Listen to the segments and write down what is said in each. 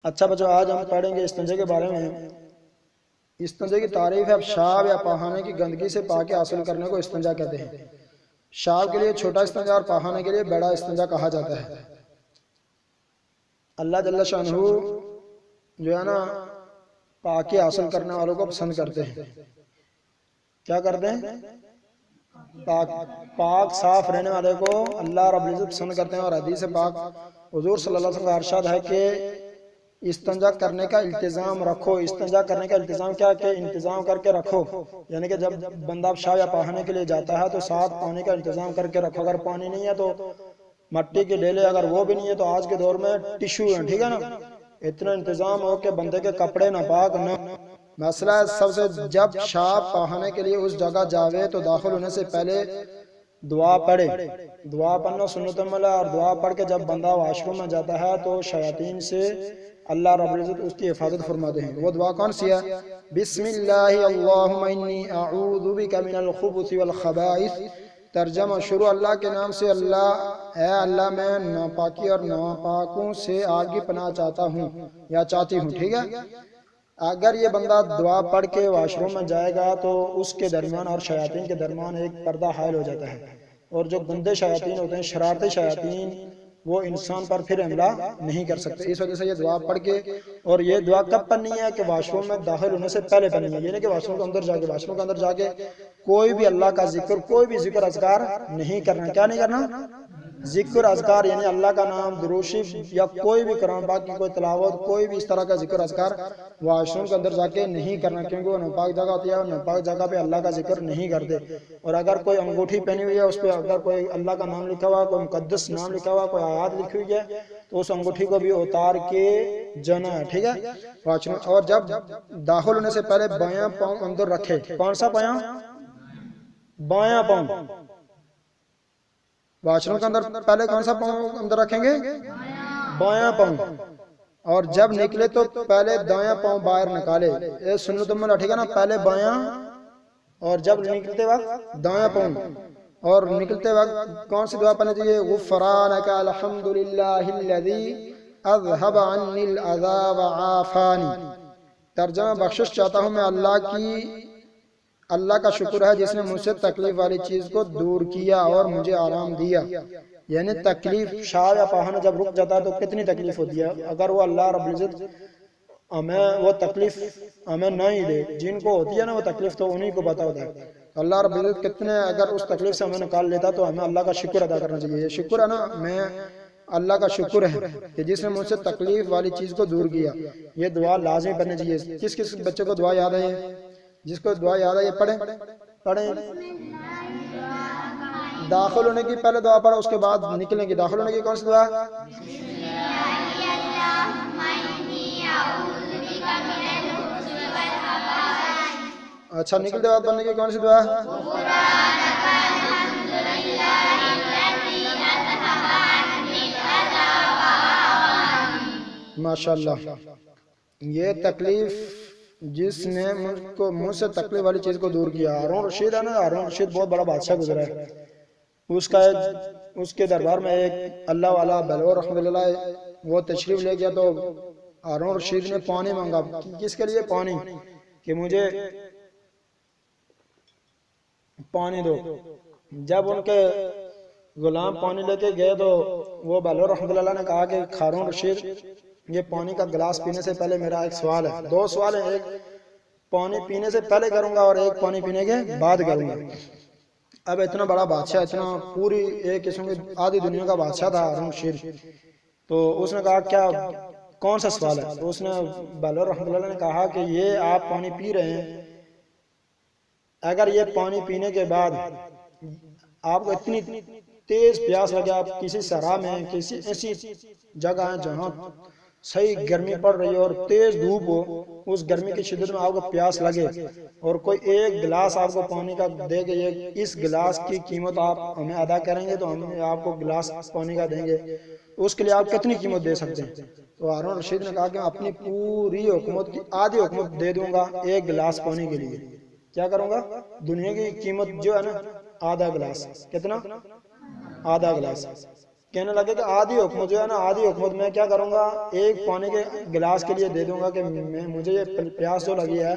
اچھا بچوں، آج ہم پڑھیں گے استنجے کے بارے میں۔ استنجے کی تعریف ہے پیشاب یا پاخانے کی گندگی سے پاکی حاصل کرنے کو استنجا کہتے ہیں۔ پیشاب کے لیے چھوٹا استنجا اور پاخانے کے لیے بڑا استنجا کہا جاتا ہے۔ اللہ جل شانہ جو ہے نا پاکی حاصل کرنے والوں کو پسند کرتے ہیں۔ کیا کرتے ہیں؟ پاک صاف رہنے والے کو اللہ رب العزت پسند کرتے ہیں، اور حدیث پاک حضور صلی اللہ علیہ وسلم کا ارشاد ہے کہ استنجا کرنے کا التزام رکھو۔ استنجا کرنے کا التزام کیا کہ انتظام کر کے رکھو، یعنی کہ جب بندہ پیشاب یا پاخانے کے لیے جاتا ہے تو ساتھ پانی کا انتظام کر کے رکھو۔ اگر پانی نہیں ہے تو مٹی کے ڈیلے، اگر وہ بھی نہیں ہے تو آج کے دور میں ٹیشو ہیں، ٹھیک ہے نا، اتنا انتظام ہو کہ بندے کے کپڑے ناپاک نہ۔ مسئلہ ہے سب سے جب پیشاب پاخانے کے لیے اس جگہ جاوے تو داخل ہونے سے پہلے دعا پڑھے۔ دعا پڑھنا سنت عمل ہے، اور دعا پڑھ کے جب بندہ واش روم میں جاتا ہے تو شیاطین سے اللہ رب العزت اس کی حفاظت فرماتے ہیں۔ وہ دعا کون سی ہے؟ بسم اللہ اللہم انی اعوذ بک من الخبث والخبائث۔ ترجمہ شروع اللہ کے نام سے، اللہ اے اللہ میں ناپاکی اور ناپاکوں سے آپ کی پناہ چاہتا ہوں یا چاہتی ہوں، ٹھیک ہے۔ اگر یہ بندہ دعا پڑھ کے واش روم میں جائے گا تو اس کے درمیان اور شیاطین کے درمیان ایک پردہ حائل ہو جاتا ہے، اور جو گندے شیاطین ہوتے ہیں، شرارتی شیاطین، وہ انسان پر پھر حملہ نہیں کر سکتے۔ اس وجہ سے یہ دعا پڑھ کے، اور یہ دعا کب پڑھنی ہے کہ واش روم میں داخل ہونے سے پہلے پڑھنی ہے، یعنی کہ واش روم کے اندر جا کے کوئی بھی اللہ کا ذکر، کوئی بھی ذکر اذکار نہیں کرنا۔ کیا نہیں کرنا؟ ذکر اذکار، یعنی اللہ کا نام، درود شریف یا کوئی بھی قرآن پاک کی کوئی تلاوت، کوئی بھی اس طرح کا ذکر اذکار واش روم کے اندر جا کے نہیں کرنا، کیونکہ وہ ناپاک جگہ ہوتی ہے، اور ناپاک جگہ پہ اللہ کا ذکر نہیں کرتے۔ اور اگر کوئی انگوٹھی پہنی ہوئی ہے، اس پہ اگر کوئی اللہ کا نام لکھا ہوا، کوئی مقدس نام لکھا ہوا، کوئی آیات لکھی ہوئی ہے، تو اس انگوٹھی کو بھی اتار کے جانا ہے، ٹھیک ہے واش روم۔ اور جب داخل ہونے سے پہلے بایاں پاؤں اندر رکھے۔ کون سا پاؤں؟ بایاں پاؤں۔ واش روم کے اندر پہلے کون سا پاؤں اندر رکھیں گے؟ بایاں پاؤں۔ اور جب نکلے تو پہلے دایاں پاؤں باہر نکالے۔ یہ سنت عمل ہے، ٹھیک ہے نا، پہلے بایاں اور جب نکلتے وقت دایاں پاؤں۔ اور نکلتے وقت کون سی دعا پڑھنی چاہیے؟ غفرانک الحمدللہ الذی اذھب عنی الاذی وعافانی۔ ترجمہ بخشش چاہتا ہوں میں اللہ کا شکر ہے جس نے مجھ سے تکلیف والی چیز کو دور کیا اور مجھے آرام دیا۔ یعنی تکلیف، پیشاب یا پاخانہ جب رک جاتا ہے تو کتنی تکلیف ہوتی ہے، اگر وہ اللہ رب العزت ہمیں وہ تکلیف ہمیں نہ ہی دے، جن کو ہوتی ہے نا وہ تکلیف تو انہی کو پتا ہوتا ہے، اللہ رب العزت کتنے اگر اس تکلیف سے ہمیں نکال لیتا تو ہمیں اللہ کا شکر ادا کرنا چاہیے۔ یہ شکر ہے نا، میں اللہ کا شکر ہے کہ جس نے مجھ سے تکلیف والی چیز کو دور کیا۔ یہ دعا لازمی پڑھنی چاہیے۔ کس کس بچے کو دعا یاد ہے؟ جس کو دعا یاد ہے یہ پڑھیں۔ داخل ہونے کی پہلے دعا پڑھو، اس کے بعد نکلنے کی۔ داخل ہونے کی کون سی دعا؟ اچھا، نکلتے بعد پڑھنے کی کون سی دعا؟ ماشاءاللہ۔ یہ تکلیف جس نے مجھ سے تکلیف والی چیز کو دور کیا۔ ہارون رشید ہے نا، ہارون رشید بہت بڑا بادشاہ گزرا ہے۔ اس کے دربار میں ایک اللہ والا بلور رحمۃ اللہ وہ تشریف لے گیا، تو ہارون رشید نے پانی مانگا۔ کس کے لیے؟ پانی، کہ مجھے پانی دو۔ جب ان کے غلام پانی لے کے گئے تو وہ بلور رحمۃ اللہ نے کہا کہ ہارون رشید، یہ پانی کا گلاس پینے سے پہلے میرا ایک سوال ہے، دو سوال ہیں، ایک پانی پینے سے پہلے کروں گا اور ایک پانی پینے کے بعد کروں گا۔ اب اتنا بڑا بادشاہ، اتنا پوری ایک قسم کی آدھی دنیا کا بادشاہ تھا ہارون رشید، تو اس نے کہا کیا کون سا سوال ہے؟ تو اس نے بلور رحمۃ اللہ نے کہا کہ یہ آپ پانی پی رہے ہیں، اگر یہ پانی پینے کے بعد آپ کو اتنی تیز پیاس لگے، آپ کسی صحرا میں کسی ایسی جگہ ہے جہاں صحیح گرمی پڑ رہی ہے اور تیز دھوپ ہو، اس گرمی کی شدت میں آپ کو پیاس لگے اور کوئی ایک گلاس آپ کو پانی کا دے گے، اس گلاس کی قیمت آپ ہمیں ادا کریں گے تو ہم آپ کو گلاس پانی کا دیں گے، اس کے لیے آپ کتنی قیمت دے سکتے ہیں؟ تو ہارون رشید نے کہا کہ میں اپنی پوری حکومت کی آدھی حکومت دے دوں گا ایک گلاس پانی کے لیے۔ کیا کروں گا؟ دنیا کی قیمت جو ہے نا آدھا گلاس، کتنا؟ آدھا گلاس۔ کہنے لگے کہ آدھی حکمت جو ہے نا، آدھی حکمت میں کیا کروں گا، ایک پانی کے گلاس کے لیے دے دوں گا کہ مجھے یہ پیاس جو لگی ہے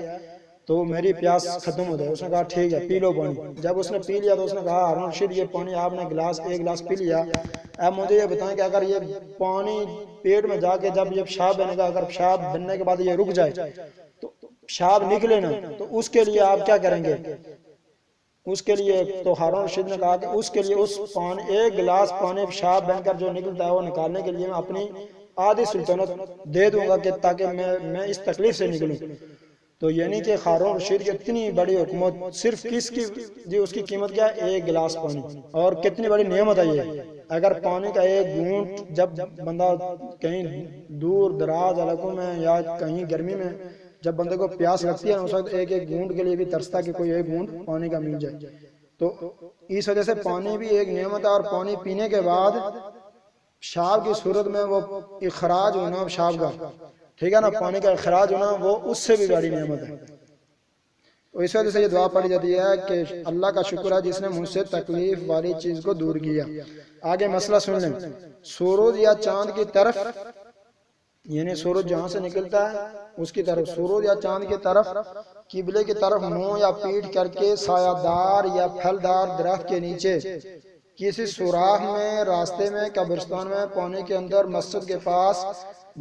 تو میری پیاس ختم ہو جائے۔ اس نے کہا ٹھیک ہے پی لو پانی۔ جب اس نے پی لیا تو اس نے کہا ہارون رشید یہ پانی آپ نے ایک گلاس پی لیا، اب مجھے یہ بتائیں کہ اگر یہ پانی پیٹ میں جا کے جب یہ پیشاب بنے گا، اگر پیشاب بننے کے بعد یہ رک جائے تو پیشاب نکلے نا، تو اس کے لیے آپ کیا کریں گے؟ اس کے لیے تو ہارون رشید نے کہا کہ اس کے لیے اس پانی ایک گلاس پانی پیشاب بن کر جو نکلتا ہے وہ نکالنے کے لیے میں اپنی آدھی سلطنت دے دوں گا کہ تاکہ میں اس تکلیف سے نکلوں۔ تو یعنی کہ ہارون رشید کی اتنی بڑی حکومت صرف کس کی جی، اس کی قیمت کیا ہے؟ ایک گلاس پانی۔ اور کتنی بڑی نعمت ہے یہ، اگر پانی کا ایک گھونٹ جب بندہ کہیں دور دراز علاقوں میں یا کہیں گرمی میں جب بندے کو پیاس لگتی ہے اس وقت ایک ایک گھونٹ کے لیے بھی ترستا کہ کوئی ایک گھونٹ پانی کا مل جائے۔ تو اس وجہ سے پانی بھی ایک نعمت ہے، اور پانی پینے کے بعد پیشاب کی صورت میں وہ اخراج ہونا پیشاب کا، ٹھیک ہے نا، پانی کا اخراج ہونا وہ اس سے بھی بڑی نعمت ہے۔ تو اس وجہ سے یہ دعا پڑھی جاتی ہے کہ اللہ کا شکر ہے جس نے مجھ سے تکلیف والی چیز کو دور کیا۔ آگے مسئلہ سن لیں، سورج یا چاند کی طرف، یعنی سورج جہاں سے نکلتا ہے اس کی طرف، سورج یا چاند کی طرف قبلے کی طرف منہ یا پیٹھ کر کے سایہ دار یا پھلدار درخت کے نیچے، کسی سوراخ میں، راستے میں، قبرستان میں، پونے کے اندر، مسجد کے پاس،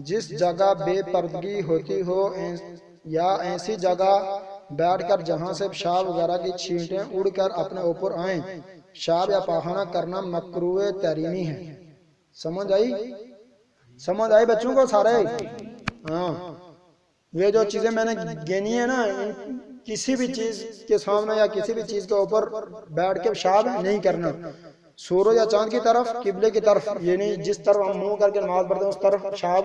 جس جگہ بے پردگی ہوتی ہو، یا ایسی جگہ بیٹھ کر جہاں سے پیشاب وغیرہ کی چھینٹیں اڑ کر اپنے اوپر آئیں، پیشاب یا پاخانہ کرنا مکروہ تحریمی ہے۔ سمجھ آئی؟ سمجھ آئی بچوں کو سارے؟ ہاں، یہ جو چیزیں میں نے گنی ہے نا، کسی بھی چیز کے سامنے یا کسی بھی چیز کے اوپر بیٹھ کے پیشاب نہیں کرنا۔ سورج یا چاند کی طرف، قبلے کی طرف، یعنی جس طرف ہم منہ کر کے نماز پڑھتے ہیں اس طرف پیشاب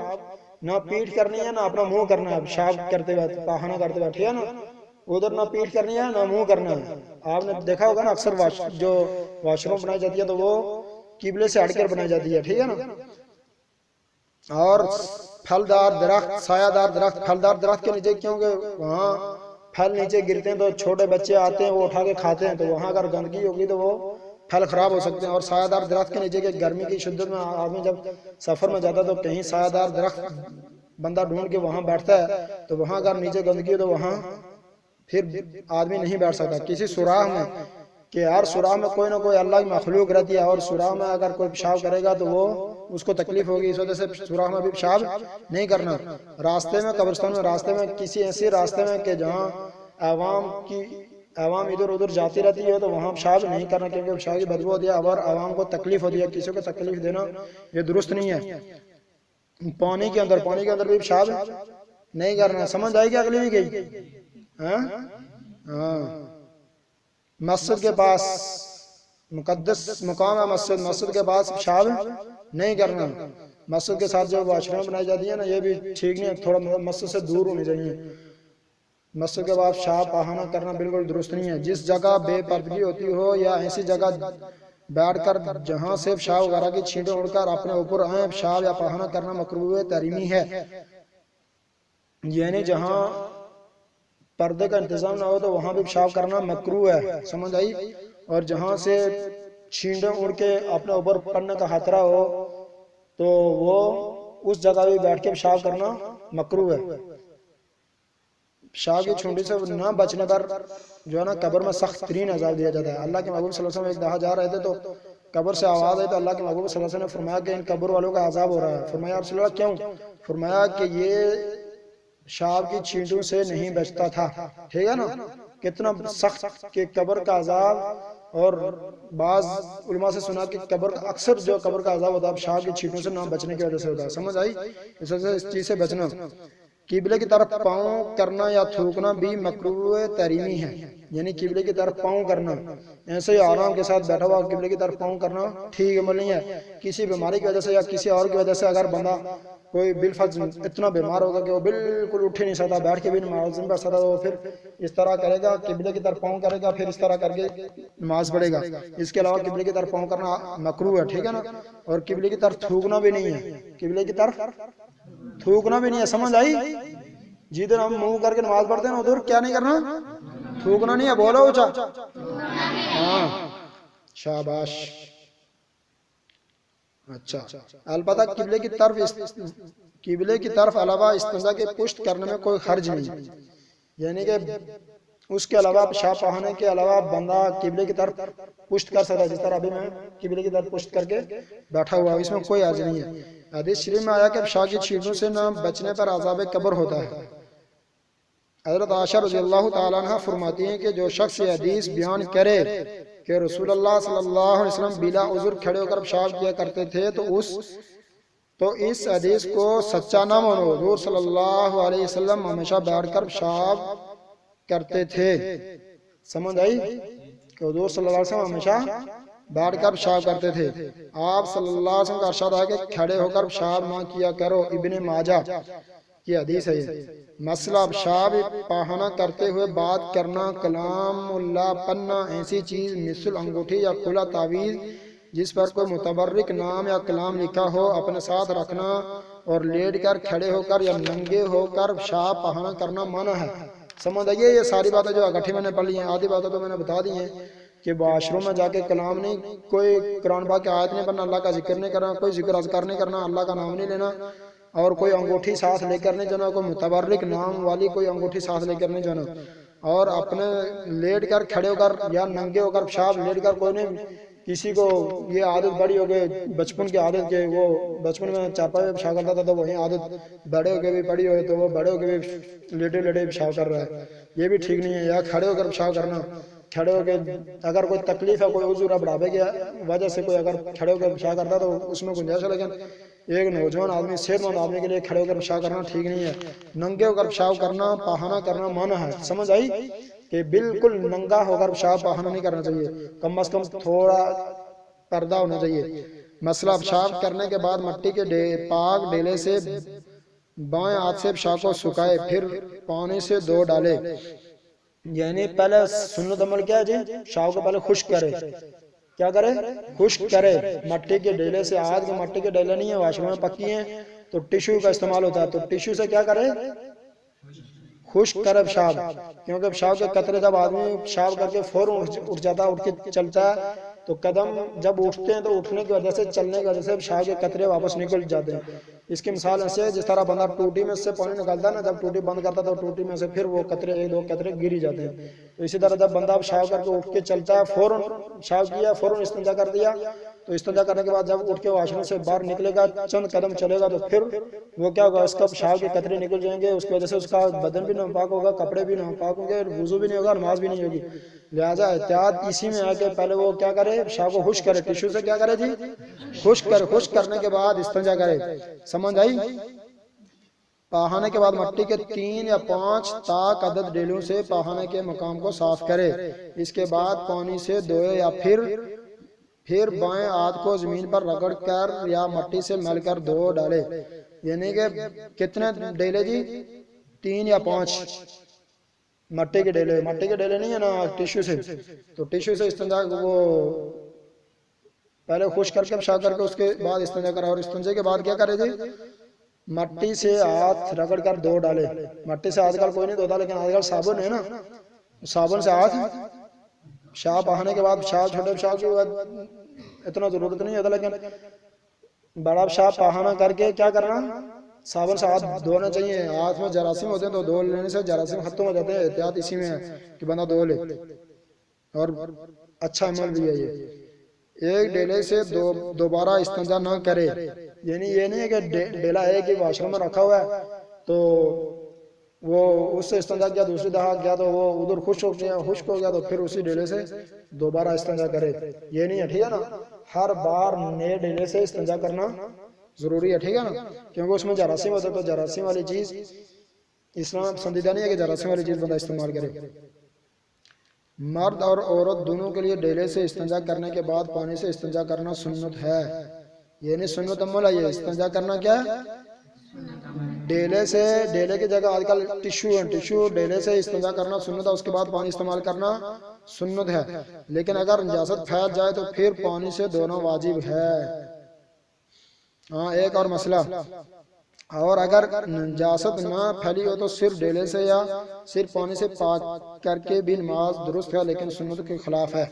نہ پیٹھ کرنی ہے نہ اپنا منہ کرنا ہے، پیشاب کرتے وقت، پاخانہ کرتے وقت، ٹھیک ہے نا، ادھر نہ پیٹھ کرنی ہے نہ منہ کرنا ہے۔ آپ نے دیکھا ہوگا نا اکثر جو واش روم بنائی جاتی ہے تو وہ قبلے سے ہٹ کر بنائی جاتی ہے، ٹھیک ہے نا۔ اور پھلدار درخت، سایہ دار درخت، پھلدار درخت کے نیچے، کیونکہ وہاں پھل نیچے گرتے ہیں تو چھوٹے بچے آتے ہیں وہ اٹھا کے کھاتے ہیں، تو وہاں اگر گندگی ہوگی تو وہ پھل خراب ہو سکتے ہیں۔ اور سایہ دار درخت کے نیچے، کہ گرمی کی شدت میں آدمی جب سفر میں جاتا ہے تو کہیں سایہ دار درخت بندہ ڈھونڈ کے وہاں بیٹھتا ہے، تو وہاں اگر نیچے گندگی ہو تو وہاں پھر آدمی نہیں بیٹھ سکتا۔ کسی سوراخ میں، کہ ہر سوراخ میں کوئی نہ کوئی اللہ کی مخلوق رہتی ہے، اور سوراخ میں اگر کوئی پیشاب کرے گا تو وہ اس کو تکلیف ہوگی، اس وجہ سے سوراخ میں بھی پیشاب نہیں کرنا۔ راستے میں، قبرستان میں، راستے میں، کسی ایسے راستے میں کہ جہاں عوام ادھر ادھر جاتی رہتی ہے تو وہاں پیشاب نہیں کرنا، کیونکہ پیشاب کی بدبو ہوتی ہے اور عوام کو تکلیف ہوتی ہے۔ کسی کو تکلیف دینا یہ درست نہیں ہے۔ پانی کے اندر بھی پیشاب نہیں کرنا۔ سمجھ آئی کہ اگلی بھی گئی؟ ہاں، مسجد کے پاس، مقدس مقام ہے مسجد کے پاس پیشاب نہیں کرنا۔ مسجد کے ساتھ جو واش روم بنائی جاتی ہے نا، یہ بھی ٹھیک نہیں ہے، تھوڑا مسجد سے دور ہونی چاہیے۔ مسجد کے بعد پیشاب پاخانہ کرنا بالکل درست نہیں ہے۔ جس جگہ بے پردگی ہوتی ہو یا ایسی جگہ بیٹھ کر جہاں سے پیشاب وغیرہ کی چھینٹیں اڑ کر اپنے اوپر آئیں، پیشاب یا پاخانہ کرنا مکروہ تحریمی ہے۔ یعنی جہاں پردے کا انتظام نہ ہو تو وہاں بھی پیشاب کرنا مکروہ ہے۔ سمجھ آئی؟ اور جہاں سے چھینٹیں اڑ کے اپنے اوپر پڑنے کا خطرہ ہو تو وہ اس جگہ بھی بیٹھ کے پیشاب کرنا مکروہ ہے۔ پیشاب کی چھونٹی سے نہ بچنے پر جو ہے نا قبر میں سخت ترین عذاب دیا جاتا ہے۔ اللہ کے محبوب صلی اللہ علیہ وسلم ایک دفعہ جا رہے تھے تو قبر سے آواز آئی تو اللہ کے محبوب صلی اللہ علیہ وسلم نے فرمایا کہ ان قبر والوں کا عذاب ہو رہا ہے۔ فرمایا رسول اللہ کیوں؟ فرمایا کہ یہ پیشاب کی چھینٹوں سے نہیں بچتا تھا، ٹھیک ہے نا، کتنا سخت کہ قبر کا عذاب۔ اور بعض علماء سے سنا کہ اکثر جو قبر کا عذاب ہوتا ہے پیشاب کی چھینٹوں سے نہ بچنے کی وجہ سے ہوتا ہے۔ سمجھ آئی؟ اس وجہ سے اس چیز سے بچنا۔ قبلے کی طرف پاؤں کرنا یا تھوکنا بھی مکروہ تحریمی ہے۔ یعنی قبلے کی طرف پاؤں کرنا، ایسے ہی آرام کے ساتھ بیٹھا ہوا قبلے کی طرف پاؤں کرنا ٹھیک عمل نہیں ہے۔ کسی بیماری کی وجہ سے یا کسی اور کی وجہ سے اگر بندہ کوئی بالفرض اتنا بیمار ہوگا کہ وہ بالکل اٹھ ہی نہیں سکتا، بیٹھ کے بھی نماز نہیں پڑھ سکتا، تو وہ پھر اس طرح کرے گا، قبلے کی طرف پاؤں کرے گا، پھر اس طرح کر کے نماز پڑھے گا۔ اس کے علاوہ قبلے کی طرف پاؤں کرنا مکروہ ہے، ٹھیک ہے نا۔ اور قبلے کی طرف تھوکنا بھی نہیں ہے، قبلے کی طرف تھوکنا بھی نہیں ہے۔ سمجھ آئی؟ جدھر ہم منہ کر کے نماز پڑھتے ہیں ادھر کیا نہیں کرنا؟ تھوکنا نہیں ہے۔ بولو اونچا، ہاں، شاباش۔ اچھا، البتہ قبلے کی طرف علاوہ استنجا کے پشت کرنے میں کوئی حرج نہیں، یعنی کہ اس کے علاوہ پیشاب بہانے کے علاوہ بندہ قبلے کی طرف پشت کر سکتا ہے، جس طرح ابھی میں قبلے کی طرف پشت کر کے بیٹھا ہوا، اس میں کوئی حرج نہیں ہے۔ حدیث شریف میں آیا کہ پیشاب کی چھینٹوں سے نہ بچنے پر عذاب قبر ہوتا ہے۔ حضرت عائشہ رضی اللہ تعالیٰ عنہ فرماتی ہیں کہ جو شخص یہ حدیث بیان کرے کہ رسول اللہ صلی اللہ علیہ وسلم بلا عذر کھڑے ہو کر پیشاب کیا کرتے تھے تو اس حدیث کو سچا نہ مانو۔ حضور صلی اللہ علیہ وسلم ہمیشہ بیٹھ کر پیشاب کرتے تھے۔ سمجھ آئی کہ حضور صلی اللہ علیہ وسلم ہمیشہ بیٹھ کر پیشاب کرتے تھے۔ آپ صلی اللہ علیہ وسلم کا ارشاد ہے کہ کھڑے ہو کر پیشاب نہ کیا کرو، ابن ماجہ کی حدیث ہے۔ مسئلہ پیشاب پاہنا کرتے ہوئے بات کرنا، کلام اللہ پننا، ایسی چیز مثل انگوٹھی یا کھلا تعویذ جس پر کوئی متبرک نام یا کلام لکھا ہو اپنے ساتھ رکھنا، اور لیٹ کر، کھڑے ہو کر یا ننگے ہو کر پیشاب پاہنا کرنا منع ہے۔ سمجھ آئیے، یہ ساری باتیں جو اکٹھی میں نے پڑھ لی ہیں، آدھی باتیں تو میں نے بتا دی ہیں کہ واش روم میں جا کے کلام نہیں، کوئی قرآن پاک کی آیت نہیں پڑھنا، اللہ کا ذکر نہیں کرنا، کوئی ذکر اذکار نہیں کرنا، اللہ کا نام نہیں لینا، اور کوئی انگوٹھی ساتھ لے کر نہیں جانا، کوئی متبرک نام والی کوئی انگوٹھی ساتھ لے کر نہیں جانا، اور اپنے لیٹ کر، کھڑے ہو کر یا ننگے ہو کر پیشاب لیٹ کر کوئی نہیں۔ کسی کو یہ عادت بڑی ہو گئی، بچپن کی عادت کہ وہ بچپن میں چارپائی میں پیشاب کرتا تھا، تو وہی عادت بڑے ہو کے بھی پڑی ہوئے تو وہ بڑے ہو کے بھی لیٹے لیٹے پیشاب کر رہا ہے، یہ بھی ٹھیک نہیں ہے۔ یا کھڑے ہو کر پیشاب کرنا، کھڑے ہو کے اگر کوئی تکلیف ہے، کوئی عذر ہے بڑھاپے کی وجہ سے کوئی اگر کھڑے ہو کر پیشاب کرتا تو اس میں گنجائش ہے، لیکن ایک نوجوان آدمی، صحت مند آدمی کے لیے کھڑے ہو کر پیشاب کرنا ٹھیک نہیں ہے۔ ننگے ہو کر پیشاب کرنا، پاہنا کرنا منع ہے۔ سمجھ آئی کہ بالکل ننگا ہو کر پیشاب پاہنا نہیں کرنا چاہیے، کم از کم تھوڑا پردہ ہونا چاہیے۔ مسئلہ پیشاب کرنے کے بعد مٹی کے پاک ڈیلے سے بائیں ہاتھ سے پیشاب کو سکھائے، پھر پانی سے دھو ڈالے۔ یعنی پہلے سنت عمل کیا ہے جی؟ پیشاب کو پہلے خشک کرے، کیا کرے؟ خشک کرے۔ مٹی کے ڈیلے سے، آج کے مٹی کے ڈیلے نہیں ہے، واش روم میں پکی ہیں تو ٹیشو کا استعمال ہوتا ہے، تو ٹیشو سے کیا کرے؟ خشک کرے پیشاب، کیونکہ پیشاب کے قطرے جب آدمی پیشاب کر کے فوراً اٹھ جاتا ہے، اٹھ کے چلتا ہے تو قدم جب اٹھتے ہیں تو اٹھنے کی وجہ سے، چلنے کی وجہ سے پیشاب کے قطرے واپس نکل جاتے ہیں۔ اس کی مثال ایسے ہے جس طرح بندہ ٹوٹی میں سے پانی نکالتا ہے نا، جب ٹوٹی بند کرتا ہے تو ٹوٹی میں سے پھر وہ قطرے، ایک دو قطرے گری جاتے ہیں۔ تو اسی طرح جب بندہ پیشاب کر کے اٹھ کے چلتا ہے، فوراً پیشاب کیا، فوراً استنجا کر دیا، تو استنجا کرنے کے بعد جب اٹھ کے واش روم سے باہر نکلے گا، چند قدم چلے گا تو پھر وہ کیا ہوگا؟ اس کا پیشاب کے قطرے نکل جائیں گے، اس کی وجہ سے اس کا بدن بھی ناپاک ہوگا، کپڑے بھی ناپاک ہوں گے، وضو بھی نہیں ہوگا، نماز بھی نہیں ہوگی۔ لہٰذا احتیاط اسی میں ہے کہ پہلے وہ کیا کرے؟ پیشاب کو خشک کرے، ٹیشو سے کیا کرے جی؟ خشک کرے، خشک کرنے کے بعد استنجا کرے۔ سمجھ آئی؟ پاہانے کے بعد مٹی کے 3 یا 5 تاک عدد ڈیلوں سے پاہانے کے مقام کو صاف کرے، اس کے بعد پانی سے دھوئے، یا پھر بائیں ہاتھ کو زمین پر رگڑ کر یا مٹی سے مل کر دھو ڈالے۔ یعنی کہ کتنے ڈیلے جی؟ 3 یا 5 مٹی کے ڈیلے، مٹی کے ڈیلے نہیں ہے نا، ٹیشو سے، تو ٹیشو سے استنجا وہ پہلے خشک کر کے پیشاب کر کے اس کے بعد استنجا کرا، اور استنجے کے بعد کیا کرے جی؟ مٹی سے ہاتھ رگڑ کر دھو ڈالے۔ مٹی سے آج کل کوئی نہیں دھوتا، لیکن آج کل صابن ہے نا، صابن سے ہاتھ پیشاب بہانے کے بعد، پیشاب چھوٹے پیشاب کی اتنا ضرورت نہیں ہوتا، لیکن بڑا پیشاب پہانا کر کے کیا کرنا؟ صابن سے ہاتھ دھونا چاہیے۔ ہاتھ میں جراثیم ہوتے ہیں تو دھو لینے سے جراثیم ختم ہو جاتے ہیں۔ احتیاط اسی میں ہے کہ بندہ دھو لے، اور اچھا عمل بھی ہے یہ۔ ایک ڈیلے سے دوبارہ استنجا نہ کرے، یعنی یہ نہیں ہے کہ ڈیلا ایک ہی واش روم میں رکھا ہوا ہے تو وہ اس سے استنجا کیا، دوسری دفعہ کیا تو وہ ادھر خشک ہو گیا تو پھر اسی ڈیلے سے دوبارہ استنجا کرے، یہ نہیں ہے، ٹھیک ہے نا؟ ہر بار نئے ڈیلے سے استنجا کرنا ضروری ہے، ٹھیک ہے نا؟ کیونکہ اس میں جراثیم ہوتا ہے، تو جراثیم والی چیز اسلام پسندیدہ نہیں ہے کہ جراثیم والی چیز بندہ استعمال کرے۔ مرد اور عورت دونوں کے لیے ڈیلے سے استنجا کرنے کے بعد پانی سے استنجا کرنا سنت ہے، یعنی سنت عمل ہے یہ۔ استنجا کرنا کیا ہے؟ ڈیلے سے، ڈیلے کی جگہ آج کل ٹیشو ہے، ٹیشو ڈیلے سے استنجا کرنا سنت ہے، اس کے بعد پانی استعمال کرنا سنت ہے، لیکن اگر نجاست پھیل جائے تو پھر پانی سے دھونا واجب ہے۔ ہاں، ایک اور مسئلہ، اور اگر نجاست نہ پھیلی ہو تو صرف ڈیلے سے یا صرف پانی سے پاک کر کے بھی نماز درست ہے، لیکن سنت کے خلاف ہے۔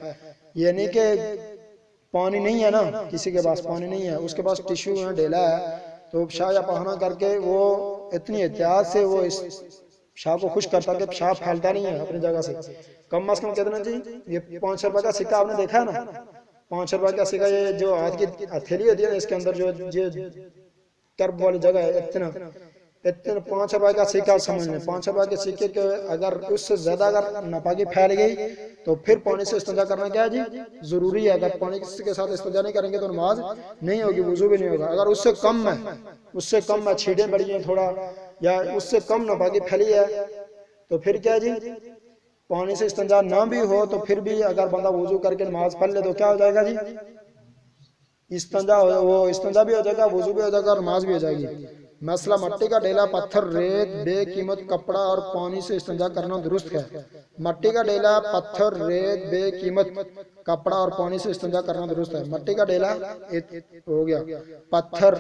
یعنی کہ پانی نہیں ہے نا، کسی کے پاس پانی نہیں ہے، اس کے پاس ٹیشو ہے، ڈیلا ہے، تو پیشاب یا پخانہ کر کے وہ اتنی احتیاط سے وہ اس پیشاب کو خشک کرتا کہ پیشاب پھیلتا نہیں ہے اپنی جگہ سے. کم از کم کتنا جی، یہ 5 روپے کا سکہ آپ نے دیکھا ہے نا، 5 روپے کا سکہ، یہ جو ہاتھ کی ہتھیلی ہوتی ہے نا، اس کے اندر جو کرب والی جگہ ہے، اتنا 5 روپے کا سکہ سمجھ لیں. 5 روپے کے سکے کے اگر اس سے زیادہ اگر ناپاکی پھیل گئی تو پھر پانی سے استنجا کرنا کیا ہے جی، ضروری ہے. اگر پانی کے ساتھ استنجا نہیں کریں گے تو نماز نہیں ہوگی، وضو بھی نہیں ہوگا. اگر اس سے کم ہے، چھینٹیں بڑی ہیں تھوڑا، یا اس سے کم ناپاکی پھیلی ہے، تو پھر کیا جی، پانی سے استنجا نہ بھی ہو تو پھر بھی اگر بندہ وضو کر کے نماز پڑھ لے تو کیا ہو جائے گا جی، استنجا بھی ہو جائے گا، وضو بھی ہو جائے گا، اور نماز بھی ہو جائے گی. مسئلہ مٹی کا ڈیلا، پتھر، ریت، بے قیمت کپڑا اور پانی سے استنجا کرنا درست ہے. مٹی کا ڈیلا، پتھر، ریت، بے قیمت کپڑا اور پانی سے استنجا کرنا درست ہے. مٹی کا ڈیلا ہو گیا، پتھر،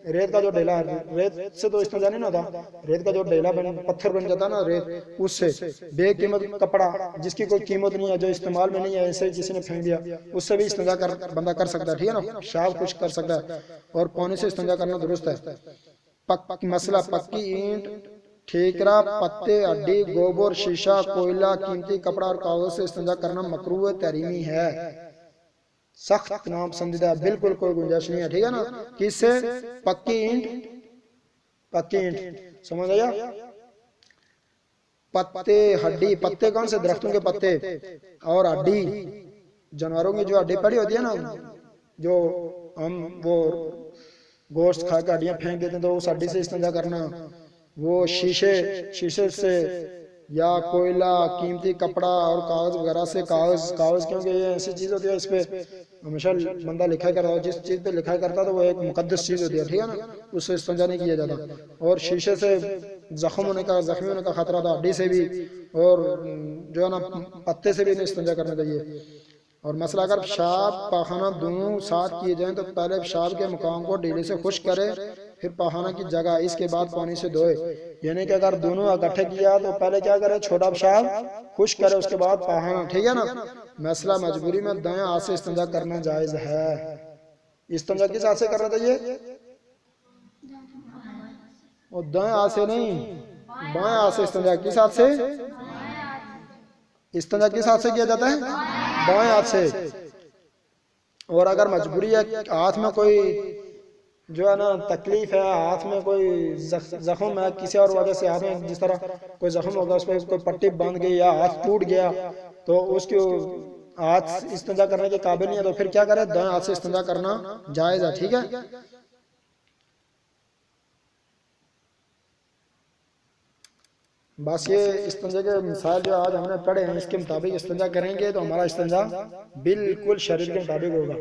ریت کا جو ڈیلا ہے، ریت سے تو استنجا نہیں ہوتا، ریت کا جو ڈیلا پتھر بن جاتا ہے نا ریت، اس سے. بے قیمت کپڑا، جس کی کوئی قیمت نہیں ہے، جو استعمال میں نہیں ہے، ایسے کسی نے پھینک دیا، اس سے بھی استنجا بندہ کر سکتا ہے، ٹھیک ہے نا، پیشاب خشک کر سکتا ہے، اور پانی سے استنجا کرنا درست ہے. مسئلہ پکی اینٹ، ٹھیکرا، پتے، ہڈی، گوبر، شیشہ، کوئلہ، قیمتی کپڑا اور کاغذ سے استنجا کرنا مکروہ تحریمی ہے، سخت ناپسندیدہ ہے، بالکل کوئی گنجائش نہیں ہے، ٹھیک ہے نا. کس سے؟ پکی اینٹ، سمجھ آیا؟ پتے، ہڈی، پتے کون سے؟ درختوں کے پتے، اور ہڈی، جانوروں کی جو ہڈی پڑی ہوتی ہے نا، جو ہم وہ گوشت کھا کے ہڈیاں پھینک دیتے ہیں، تو اس ہڈی سے استنجا کرنا. وہ شیشے سے، یا کوئلہ، قیمتی کپڑا اور کاغذ وغیرہ سے. کاغذ کیونکہ یہ ایسی چیز ہوتی ہے، اس پہ ہمیشہ بندہ لکھا کرتا ہے، جس چیز پہ لکھا کرتا تو وہ ایک مقدس چیز ہوتی ہے، ٹھیک ہے نا، اس سے استنجا نہیں کیا جاتا. اور شیشے سے زخمی ہونے کا خطرہ تھا، ہڈی سے بھی، اور جو ہے نا پتے سے بھی نہیں استنجا کرنا چاہیے. اور مسئلہ اگر پیشاب پاخانہ دونوں ساتھ کیے جائیں تو پہلے پیشاب کے مقام کو ڈیلے سے خشک کرے، پھر پاخانہ کی جگہ، اس کے بعد پانی سے دھوئے. یعنی کہ اگر دونوں اکٹھے کیا تو پہلے کیا کرے، چھوٹا پیشاب خشک کرے، اس کے بعد پاخانہ، ٹھیک ہے نا. مسئلہ مجبوری میں دائیں ہاتھ سے استنجا کرنا جائز ہے. استنجا کس ہاتھ سے کرنا چاہیے؟ اور دائیں ہاتھ سے نہیں، بائیں ہاتھ سے استنجا. کس ہاتھ سے استنجا کس ہاتھ سے کیا جاتا ہے؟ بائیں ہاتھ سے. اور اگر مجبوری ہے، ہاتھ میں کوئی جو ہے نا تکلیف ہے، ہاتھ میں کوئی زخم ہے، کسی اور وجہ سے ہاتھ میں جس طرح کوئی زخم ہوگا، اس پہ کوئی پٹی باندھ گئی یا ہاتھ ٹوٹ گیا، تو اس کی ہاتھ استنجا کرنے کے قابل نہیں ہے، تو پھر کیا کرے، دائیں ہاتھ سے استنجا کرنا جائز ہے، ٹھیک ہے. بس یہ استنجا کے مسائل جو آج ہم نے پڑھے ہیں، اس کے مطابق استنجا کریں گے تو ہمارا استنجا بالکل شریعت کے مطابق ہوگا.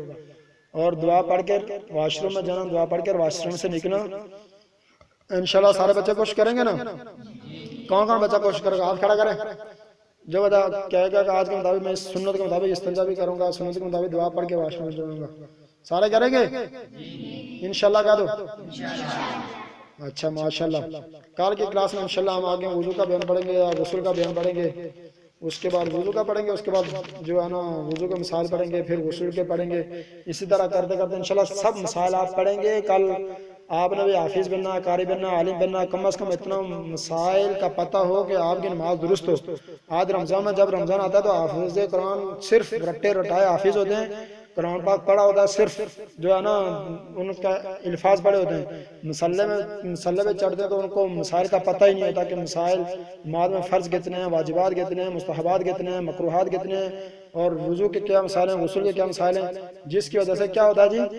اور دعا پڑھ کر واش روم میں جانا، دعا پڑھ کر واش روم سے نکلنا. انشاءاللہ سارے بچے کوشش کریں گے نا؟ کون کون بچہ کوشش کرے گا؟ ہاتھ کھڑا کریں. جو بتا کہے گا کہ آج کے مطابق میں سنت کے مطابق استنجا بھی کروں گا، سنت کے مطابق دعا پڑھ کے واش روم میں جاؤں گا، سارے کریں گے انشاءاللہ؟ کہہ دو اچھا، ماشاءاللہ. کل کی کلاس میں انشاءاللہ ہم آگے وضو کا بیان پڑھیں گے، یا غسل کا بیان پڑھیں گے. اس کے بعد وضو کا پڑھیں گے، اس کے بعد جو ہے نا وضو کے مسائل پڑھیں گے، پھر غسل کے پڑھیں گے. اسی طرح کرتے کرتے انشاءاللہ سب مسائل آپ پڑھیں گے. کل آپ نے بھی حافظ بننا، قاری بننا، عالم بننا، کم از کم اتنا مسائل کا پتہ ہو کہ آپ کی نماز درست ہو. آج رمضان میں جب رمضان آتا ہے تو حافظ قرآن صرف رٹے رٹائے حافظ ہوتے ہیں، قرآن پاک پڑھا ہوتا ہے، صرف جو ہے نا ان کا الفاظ پڑھے ہوتے ہیں. مسلح پہ چڑھتے ہیں تو ان کو مسائل کا پتہ ہی نہیں ہوتا کہ مسائل نماز میں فرض کتنے ہیں، واجبات کتنے ہیں، مستحبات کتنے ہیں، مکروہات کتنے ہیں، اور وضو کے کیا مسائل ہیں، غسل کے کیا مسائل ہیں. جس کی وجہ سے کیا ہوتا ہے جی،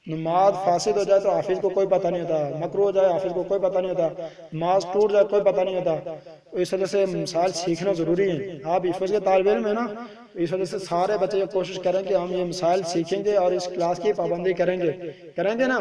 نماز فاسد ہو جائے تو حافظ کو کوئی پتہ نہیں ہوتا، مکروہ ہو جائے حافظ کو کوئی پتہ نہیں ہوتا، نماز ٹوٹ جائے کوئی پتہ نہیں ہوتا. تو اس وجہ سے مسائل سیکھنا ضروری ہے. آپ حفظ کے طالب علم ہیں نا، اس وجہ سے سارے بچے یہ کوشش کریں کہ ہم یہ مسائل سیکھیں گے اور اس کلاس کی پابندی کریں گے نا.